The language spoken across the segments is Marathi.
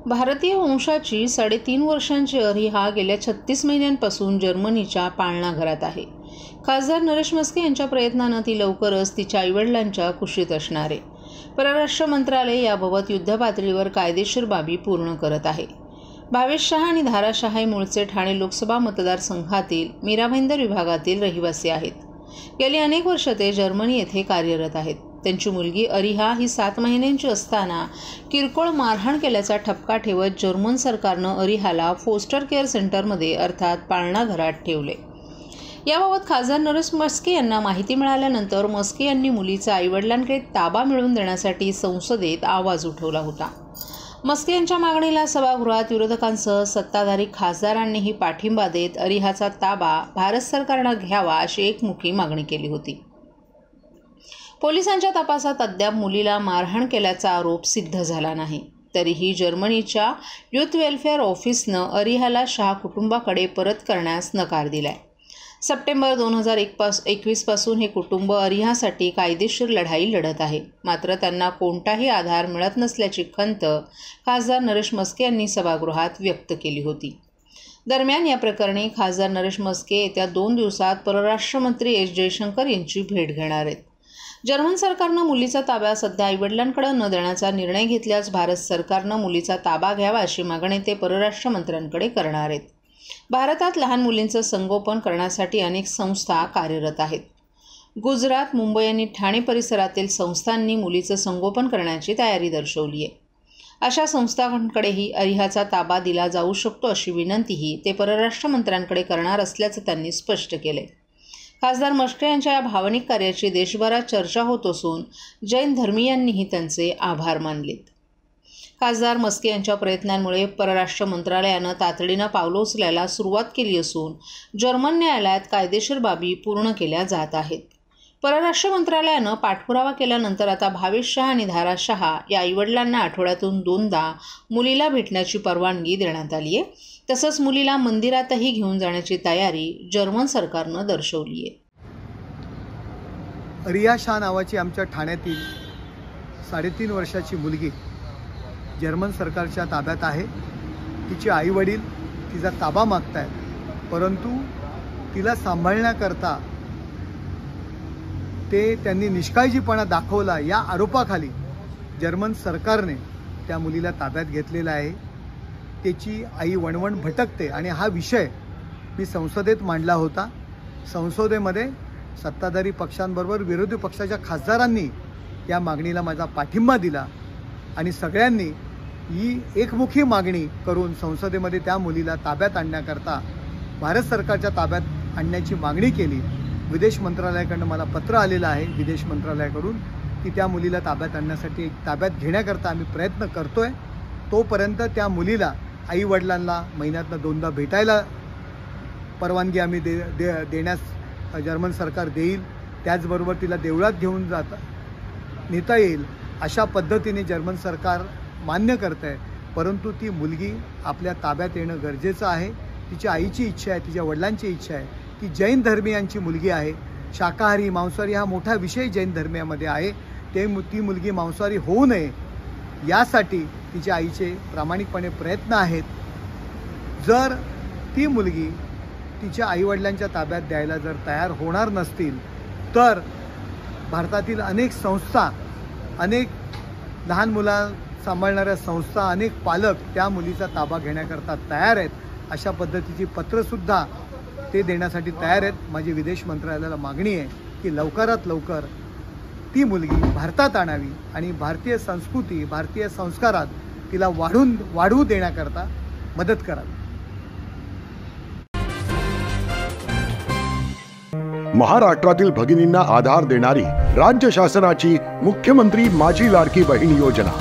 भारतीय वंशाची 3.5 वर्षांची अरिहा गेल्या 36 महिन्यांपासून जर्मनीच्या पाळणा घरात आहे। खासदार नरेश म्हस्के यांच्या प्रयत्नानं ती लवकरच तिच्या आईवडिलांच्या कुशीत असणार आहे। परराष्ट्र मंत्रालय याबाबत युद्धपातळीवर कायदेशीर बाबी पूर्ण करत आहे। भावेश शहा आणि धारा शहा हे मूळचे ठाणे लोकसभा मतदारसंघातील मीरा भाईंदर विभागातील रहिवासी आहेत। गेली अनेक वर्ष ते जर्मनी येथे कार्यरत आहेत। त्यांची मुलगी अरिहा ही 7 महिन्यांची असताना किरकोळ मारहाण केल्याचा ठपका ठेवत जर्मन सरकारनं अरिहाला फोस्टर केअर सेंटरमध्ये अर्थात पाळणा घरात ठेवले। याबाबत खासदार नरेश म्हस्के यांना माहिती मिळाल्यानंतर म्हस्के यांनी मुलीचा आईवडिलांकडे ताबा मिळवून देण्यासाठी संसदेत आवाज उठवला होता। म्हस्के यांच्या मागणीला सभागृहात विरोधकांसह सत्ताधारी खासदारांनीही पाठिंबा देत अरिहाचा ताबा भारत सरकारनं घ्यावा अशी एकमुखी मागणी केली होती। पोलिसांच्या तपासात अद्याप मुलीला मारहाण केल्याचा आरोप सिद्ध झाला नाही। तरीही जर्मनीच्या युथ वेलफेअर ऑफिसनं अरिहाला शहा कुटुंबाकडे परत करण्यास नकार दिलाय। सप्टेंबर 2021 पासून हे कुटुंब अरिहासाठी कायदेशीर लढाई लढत आहे। मात्र त्यांना कोणताही आधार मिळत नसल्याची खंत खासदार नरेश म्हस्के यांनी सभागृहात व्यक्त केली होती। दरम्यान या प्रकरणी खासदार नरेश म्हस्के येत्या 2 दिवसात परराष्ट्र मंत्री एस जयशंकर यांची भेट घेणार आहेत। जर्मन सरकारनं मुलीचा ताबा सध्या आईवडिलांकडे न देण्याचा निर्णय घेतल्यास भारत सरकारनं मुलीचा ताबा घ्यावा अशी मागणी ते परराष्ट्र मंत्र्यांकडे करणार आहेत। भारतात लहान मुलींचं संगोपन करण्यासाठी अनेक संस्था कार्यरत आहेत। गुजरात, मुंबई आणि ठाणे परिसरातील संस्थांनी मुलीचं संगोपन करण्याची तयारी दर्शवली आहे। अशा संस्थांकडेही अरिहाचा ताबा दिला जाऊ शकतो अशी विनंतीही ते परराष्ट्र मंत्र्यांकडे करणार असल्याचं त्यांनी स्पष्ट केले। खासदार म्हस्के यांच्या या भावनिक कार्याची देशभरात चर्चा होत असून जैन धर्मीयांनीही त्यांचे आभार मानलेत। खासदार म्हस्के यांच्या प्रयत्नांमुळे परराष्ट्र मंत्रालयानं तातडीनं पावलं उचलायला सुरुवात केली असून जर्मन न्यायालयात कायदेशीर बाबी पूर्ण केल्या जात आहेत। परराष्ट्र मंत्रालयानं पाठपुरावा केल्यानंतर आता भावेश शहा आणि धारा शहा या आईवडिलांना आठवड्यातून 2दा मुलीला भेटण्याची परवानगी देण्यात आली आहे। तसंच मुलीला मंदिरातही घेऊन जाण्याची तयारी जर्मन सरकारनं दर्शवली आहे। अरिहा शहा नावाची आमच्या ठाण्यातील 3.5 वर्षाची मुलगी जर्मन सरकारच्या ताब्यात आहे। तिचे आईवडील तिचा ताबा मागतायत, परंतु तिला सांभाळण्याकरता त्यांनी निष्काळजीपणा दाखवला या आरोपाखाली जर्मन सरकारने त्या मुलीला ताब्यात घेतलेला आहे। त्याची आई वणवण भटकते आणि हा विषय मी संसदेत मांडला होता। संसदेमध्ये सत्ताधारी पक्षांबरोबर विरोधी पक्षाच्या खासदारांनी या मागणीला माझा पाठिंबा दिला आणि सगळ्यांनी ही एकमुखी मागणी करून संसदेमध्ये त्या मुलीला ताब्यात आणण्याकरता भारत सरकारच्या ताब्यात आणण्याची मागणी केली। विदेश मंत्रालयाकडून मला पत्र आलेलं आहे विदेश मंत्रालयाकडून की त्या मुलीला ताब्यात आणण्यासाठी ताब्यात घेण्याकरता आम्ही प्रयत्न करतोय। तोपर्यंत त्या मुलीला आईवडिलांना महिन्यातनं 2दा भेटायला परवानगी आम्ही देण्यास जर्मन सरकार देईल। त्याचबरोबर तिला देवळात घेऊन नेता येईल अशा पद्धतीने जर्मन सरकार मान्य करत आहे। परंतु ती मुलगी आपल्या ताब्यात येणं गरजेचं आहे। तिच्या आईची इच्छा आहे, तिच्या वडिलांची इच्छा आहे। ती जैन धर्मीयांची मुलगी आहे। शाकाहारी मांसाहारी हा मोठा विषय जैन धर्मियामध्ये आहे। ती मुलगी मांसाहारी होऊ नये यासाठी तिच्या आईचे प्रामाणिकपणे प्रयत्न आहेत। जर ती मुलगी तिच्या आईवडिलांच्या ताब्यात द्यायला जर तयार होणार नसतील तर भारतातील अनेक संस्था, अनेक लहान मुला सांभाळणाऱ्या संस्था, अनेक पालक त्या मुलीचा ताबा घेण्याकरता तयार आहेत। अशा पद्धतीची पत्रसुद्धा ते देण्यासाठी तयार आहेत। माझी विदेश मंत्रालयाला मागणी आहे की लवकरात लवकर ती मुलगी भारतात आणावी आणि भारतीय संस्कृती, भारतीय संस्कारात तिला वाढवू देण्याकरता मदत करावी। महाराष्ट्रातील भगिनींना आधार देणारी राज्य शासनाची मुख्यमंत्री माझी लाडकी बहीण योजना।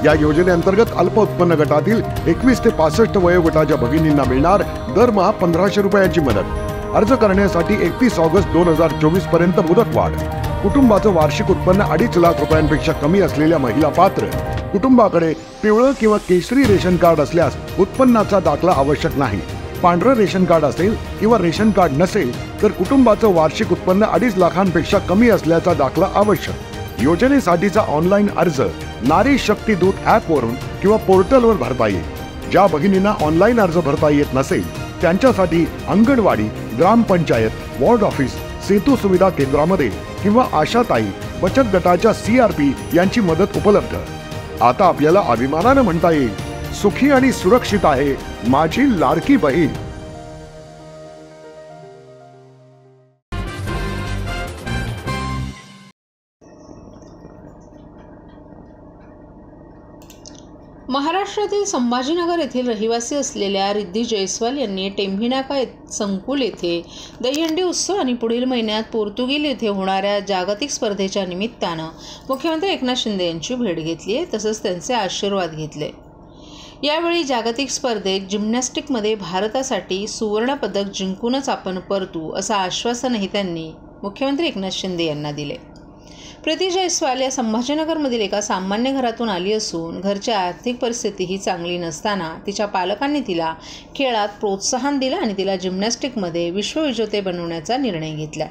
या योजनेअंतर्गत अल्प उत्पन्न गटातील 21 ते 65 वयोगटाच्या भगिनींना मिळणार दरमहा 1500 रुपयांची मदत। अर्ज करण्यासाठी 31 ऑगस्ट 2024 पर्यंत मुदतवाढ। कुटुंबाचं वार्षिक उत्पन्न 2.5 लाख रुपयांपेक्षा कमी असलेल्या महिला पात्र। कुटुंबाकडे पिवळं किंवा केशरी रेशन कार्ड असल्यास उत्पन्नाचा दाखला आवश्यक नाही। पांढरं रेशन कार्ड असेल किंवा रेशन कार्ड नसेल तर कुटुंबाचं वार्षिक उत्पन्न 2.5 लाखांपेक्षा कमी असल्याचा दाखला आवश्यक। योजनेसाठीचा ऑनलाईन अर्ज नारी शक्ती दूत ॲपवरून किंवा पोर्टलवर भरता येईल। ज्या भगिनींना ऑनलाईन अर्ज भरता येत नसेल त्यांच्यासाठी अंगणवाडी, ग्रामपंचायत, वॉर्ड ऑफिस, सेतू सुविधा केंद्रामध्ये किंवा आशाताई बचत गटाच्या CRP यांची मदत उपलब्ध। आता आपल्याला अभिमानाने म्हणता येईल, सुखी आणि सुरक्षित आहे माझी लाडकी बहीण। महाराष्ट्रातील संभाजीनगर येथील रहिवासी असलेल्या रिद्धी जयस्वाल यांनी टेंभीनाका संकुल येथे दहीहंडी उत्सव आणि पुढील महिन्यात पोर्तुगीज येथे होणाऱ्या जागतिक स्पर्धेच्या निमित्तानं मुख्यमंत्री एकनाथ शिंदे यांची भेट घेतली आहे, तसंच त्यांचे आशीर्वाद घेतले। यावेळी जागतिक स्पर्धेत जिम्नॅस्टिकमध्ये भारतासाठी सुवर्ण पदक जिंकूनच आपण परतू असं आश्वासनही त्यांनी मुख्यमंत्री एकनाथ शिंदे यांना दिले। प्रीती जयस्वाल या संभाजीनगरमधील एका सामान्य घरातून आली असून घरची आर्थिक परिस्थितीही चांगली नसताना तिच्या पालकांनी तिला खेळात प्रोत्साहन दिलं आणि तिला जिम्नॅस्टिकमध्ये विश्वविजेते बनवण्याचा निर्णय घेतला।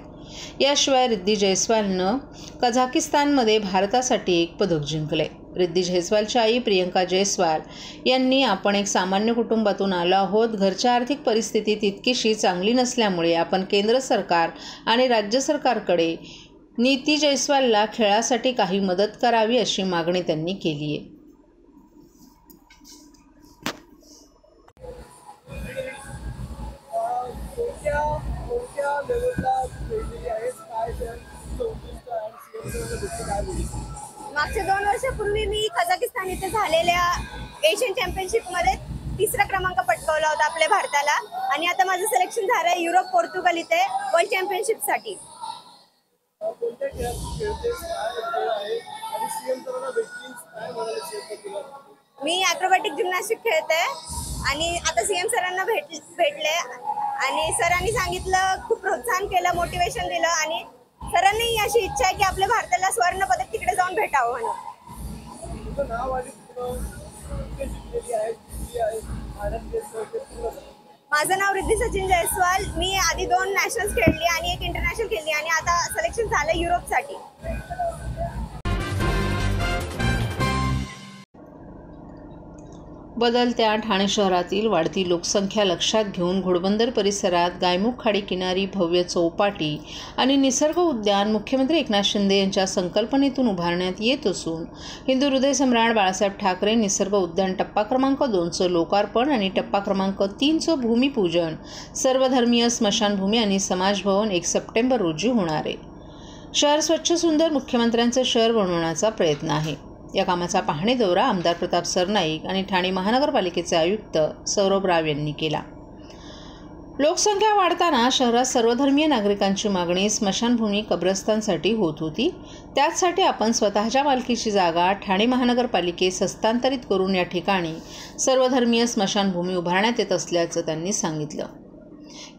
याशिवाय रिद्धी जयस्वालनं कझाकिस्तानमध्ये भारतासाठी एक पदक जिंकले। रिद्धी जयस्वालच्या आई प्रियंका जयस्वाल यांनी आपण एक सामान्य कुटुंबातून आलो आहोत, घरच्या आर्थिक परिस्थिती तितकीशी चांगली नसल्यामुळे आपण केंद्र सरकार आणि राज्य सरकारकडे नीती जयस्वालला खेळासाठी काही मदत करावी अशी मागणी त्यांनी केली आहे। मागच्या 2 वर्षापूर्वी मी कझाकिस्तान इथे झालेल्या एशियन चॅम्पियनशिपमध्ये 3रा क्रमांक पटकावला होता आपल्या भारताला आणि आता माझं सिलेक्शन झालं आहे युरोप पोर्तुगल इथे वर्ल्ड चॅम्पियनशिपसाठी। मी ॲक्रोबॅटिक जिम्नॅस्टिक खेळते आणि आता CM सरांना भेटले आणि सरांनी सांगितलं, खूप प्रोत्साहन केलं, मोटिवेशन दिलं आणि सरांनी अशी इच्छा आहे की आपल्या भारताला स्वर्ण पदक तिकडे जाऊन भेटावं म्हणून। माझं नाव रिद्धी सचिन जयस्वाल। मी आधी 2 नॅशनल्स खेळली आणि 1 इंटरनॅशनल खेळली आणि आता सिलेक्शन झालं युरोपसाठी। बदलत्या ठाणे शहरातील वाढती लोकसंख्या लक्षात घेऊन घोडबंदर परिसरात गायमुख खाडी किनारी भव्य चौपाटी आणि निसर्ग उद्यान मुख्यमंत्री एकनाथ शिंदे यांच्या संकल्पनेतून उभारण्यात येत असून हिंदू हृदय सम्राट बाळासाहेब ठाकरे निसर्ग उद्यान टप्पा क्रमांक 2चं लोकार्पण आणि टप्पा क्रमांक 3चं भूमिपूजन सर्वधर्मीय स्मशानभूमी आणि समाजभवन 1 सप्टेंबर रोजी होणार आहे। शहर स्वच्छ सुंदर मुख्यमंत्र्यांचं शहर बनवण्याचा प्रयत्न आहे। या कामाचा पाहणी दौरा आमदार प्रताप सरनाईक आणि ठाणे महानगरपालिकेचे आयुक्त सौरभ राव यांनी केला। लोकसंख्या वाढताना शहरात सर्वधर्मीय नागरिकांची मागणी स्मशानभूमी कब्रस्तानसाठी होत होती। त्याचसाठी आपण स्वतःच्या मालकीची जागा ठाणे महानगरपालिकेस हस्तांतरित करून या ठिकाणी सर्वधर्मीय स्मशानभूमी उभारण्यात येत असल्याचं त्यांनी सांगितलं।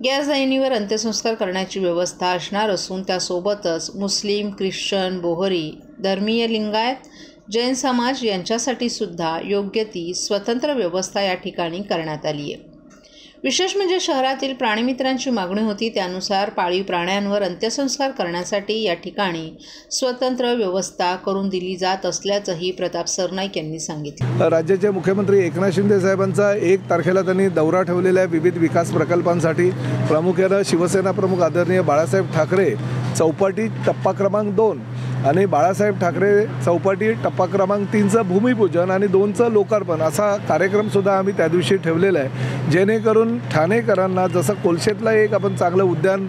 गॅस दैनीवर अंत्यसंस्कार करण्याची व्यवस्था असणार असून त्यासोबतच मुस्लिम, ख्रिश्चन, बोहरी, धर्मीय लिंगायत, जैन समाज यांच्यासाठी सुद्धा योग्य ती स्वतंत्र व्यवस्था या ठिकाणी करण्यात आली आहे। विशेष म्हणजे शहरातील प्राणीमित्रांची मागणी होती, त्यानुसार पाळीव प्राण्यांवर अंत्यसंस्कार करण्यासाठी या ठिकाणी स्वतंत्र व्यवस्था करून दिली जात असल्याचंही प्रताप सरनाईक यांनी सांगितलं। राज्याचे मुख्यमंत्री एकनाथ शिंदे साहेबांचा 1 तारखेला त्यांनी दौरा ठेवलेला आहे विविध विकास प्रकल्पांसाठी। प्रामुख्यानं शिवसेना प्रमुख आदरणीय बाळासाहेब ठाकरे चौपाटी टप्पा क्रमांक 2 आणि बाळासाहेब ठाकरे चौपाटी टप्पा क्रमांक 3चं भूमिपूजन आणि 2चं लोकार्पण असा कार्यक्रमसुद्धा आम्ही त्या दिवशी ठेवलेला आहे, जेणेकरून ठाणेकरांना जसं कोलशेतला एक आपण चांगलं उद्यान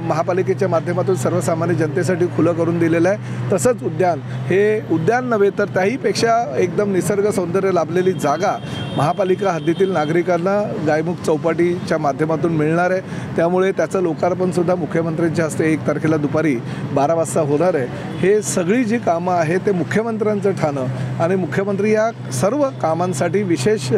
महापालिकेच्या माध्यमातून सर्वसामान्य जनतेसाठी खुलं करून दिलेलं आहे, तसंच उद्यान हे उद्यान नव्हे तर त्याहीपेक्षा एकदम निसर्ग सौंदर्य लाभलेली जागा महापालिका हद्दीतील नागरिकांना गायमुख चौपाटीच्या माध्यमातून मिळणार आहे। त्यामुळे त्याचं लोकार्पणसुद्धा मुख्यमंत्र्यांच्या हस्ते 1 तारखेला दुपारी 12 वाजता होणार आहे। हे सगळी जी कामं आहेत ते मुख्यमंत्र्यांचं ठाणं आणि मुख्यमंत्री या सर्व कामांसाठी विशेष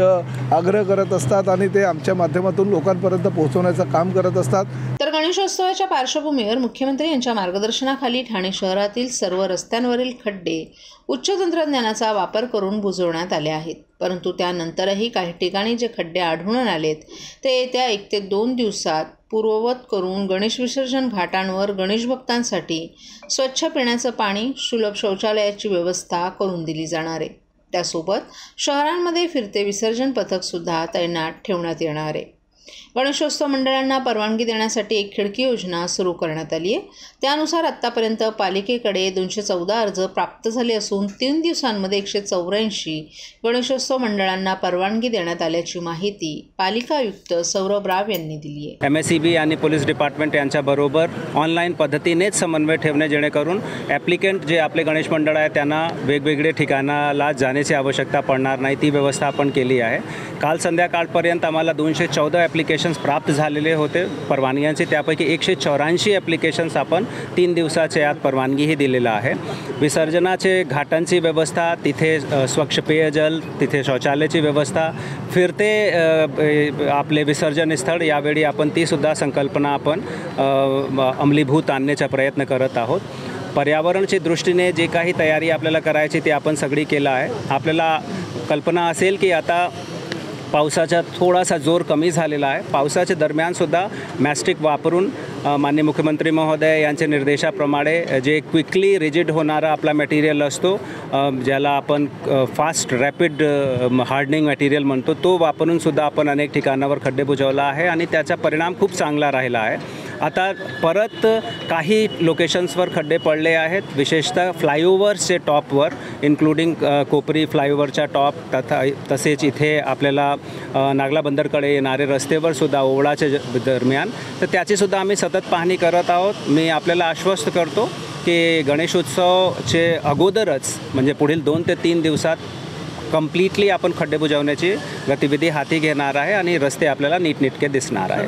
आग्रह करत असतात आणि ते आमच्या माध्यमातून लोकांपर्यंत पोहोचवण्याचं काम करत असतात। तर गणेशोत्सवाच्या पार्श्वभूमीवर मुख्यमंत्री यांच्या मार्गदर्शनाखाली ठाणे शहरातील सर्व रस्त्यांवरील खड्डे उच्च तंत्रज्ञानाचा वापर करून बुजवण्यात आले आहेत, परंतु त्यानंतरही काही ठिकाणी जे खड्डे आढळून आलेत ते येत्या 1 ते 2 दिवसात पूर्ववत करून गणेश विसर्जन घाटांवर गणेश भक्तांसाठी स्वच्छ पिण्याचं पाणी, सुलभ शौचालयाची व्यवस्था करून दिली जाणार आहे। त्यासोबत शहरांमध्ये फिरते विसर्जन पथकसुद्धा तैनात ठेवण्यात येणार आहे. गणेशोत्सव मंडळांना परवानगी देण्यासाठी एक खिडकी योजना सुरू करण्यात आली आहे. त्यानुसार आत्तापर्यंत पालिकेकडे 214 अर्ज प्राप्त झाले असून 3 दिवसांमध्ये 184 गणेशोत्सव मंडळांना परवानगी देण्यात आल्याची माहिती पालिका आयुक्त सौरभ राव यांनी दिली आहे. MSEB आणि पोलीस डिपार्टमेंट यांच्याबरोबर ऑनलाईन पद्धतीनेच समन्वय ठेवणे, जेणेकरून ॲप्लिकेंट जे आपले गणेश मंडळ आहे त्यांना वेगवेगळे ठिकाणाला जाण्याची आवश्यकता पडणार नाही, ती व्यवस्था आपण केली आहे. काल संध्याकाळपर्यंत आम्हाला 214 ॲप्लिकेशन्स प्राप्त झालेले होते परवानग्यांचे. त्यापैकी 184 ॲप्लिकेशन्स आपण 3 दिवसाच्या आत परवानगीही दिलेलं आहे. विसर्जनाचे घाटांची व्यवस्था, तिथे स्वच्छ पेयजल, तिथे शौचालयाची व्यवस्था, फिरते आपले विसर्जन स्थळ, यावेळी आपण तीसुद्धा संकल्पना आपण अंमलीभूत आणण्याचा प्रयत्न करत आहोत. पर्यावरणाच्या दृष्टीने जे काही तयारी आपल्याला करायची ती आपण सगळी केलं आहे. आपल्याला कल्पना असेल की आता पावसाचा थोडासा जोर कमी झालेला आहे. पावसाच्या दरम्यानसुद्धा मॅस्टिक वापरून माननीय मुख्यमंत्री महोदय यांच्या निर्देशाप्रमाणे जे क्विकली रिजिड होणारा आपला मटेरियल असतो, ज्याला आपण फास्ट रॅपिड हार्डनिंग मटेरियल म्हणतो, तो वापरूनसुद्धा आपण अनेक ठिकाणावर खड्डे बुजवला आहे आणि त्याचा परिणाम खूप चांगला राहिला आहे. आता परत काही लोकेशन्सवर खड्डे पडले आहेत, विशेषतः फ्लायओव्हर्सचे टॉपवर, इन्क्लुडिंग कोपरी फ्लायओव्हरच्या टॉप, तसेच इथे आपल्याला नागला बंदरकडे येणारे रस्त्यावर सुद्धा ओवळाच्या दरम्यान, तर त्याचीसुद्धा आम्ही सतत पाहणी करत आहोत. मी आपल्याला आश्वस्त करतो की गणेशोत्सवचे अगोदरच, म्हणजे पुढील 2 ते 3 दिवसात कम्प्लिटली आपण खड्डे बुजवण्याची गतिविधी हाती घेणार आहे आणि रस्ते आपल्याला नीटनेटके दिसणार आहे.